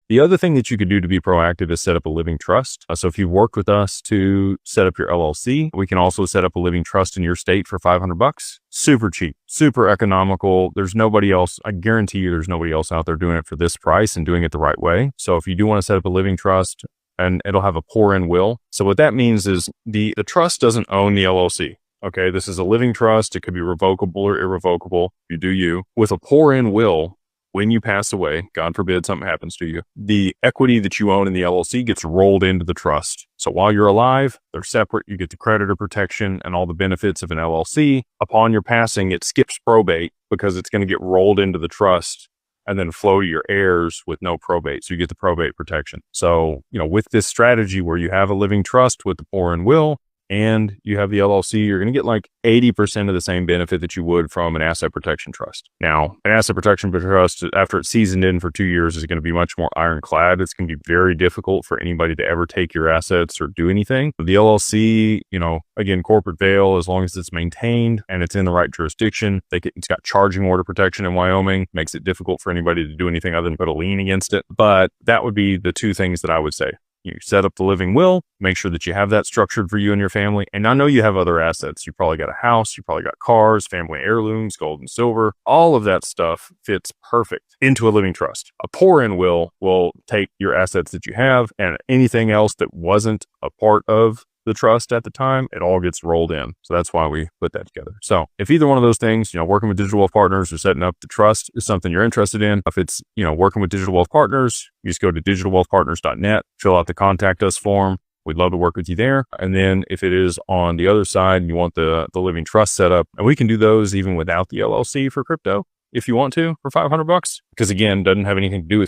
The other thing that you could do to be proactive is set up a living trust. So if you've worked with us to set up your LLC, we can also set up a living trust in your state for $500. Super cheap, super economical. There's nobody else. I guarantee you there's nobody else out there doing it for this price and doing it the right way. So if you do want to set up a living trust, and it'll have a pour-in will. So what that means is the trust doesn't own the LLC. Okay, this is a living trust. It could be revocable or irrevocable. You do you. With a pour-in will, when you pass away, God forbid something happens to you, the equity that you own in the LLC gets rolled into the trust. So while you're alive, they're separate. You get the creditor protection and all the benefits of an LLC. Upon your passing, it skips probate because it's going to get rolled into the trust and then flow to your heirs with no probate. So you get the probate protection. So, with this strategy where you have a living trust with the pour-in will and you have the LLC, you're going to get like 80% of the same benefit that you would from an asset protection trust. Now, an asset protection trust, after it's seasoned in for 2 years, is going to be much more ironclad. It's going to be very difficult for anybody to ever take your assets or do anything. The LLC, again, corporate veil, as long as it's maintained and it's in the right jurisdiction, it's got charging order protection in Wyoming, makes it difficult for anybody to do anything other than put a lien against it. But that would be the two things that I would say. You set up the living will, make sure that you have that structured for you and your family. And I know you have other assets. You probably got a house, you probably got cars, family heirlooms, gold and silver. All of that stuff fits perfect into a living trust. A pour-in will take your assets that you have and anything else that wasn't a part of the trust at the time, it all gets rolled in. So that's why we put that together. So if either one of those things, working with Digital Wealth Partners or setting up the trust is something you're interested in, if it's, working with Digital Wealth Partners, you just go to digitalwealthpartners.net, fill out the contact us form. We'd love to work with you there. And then if it is on the other side and you want the living trust set up, and we can do those even without the LLC for crypto, if you want to, for $500, because again, doesn't have anything to do with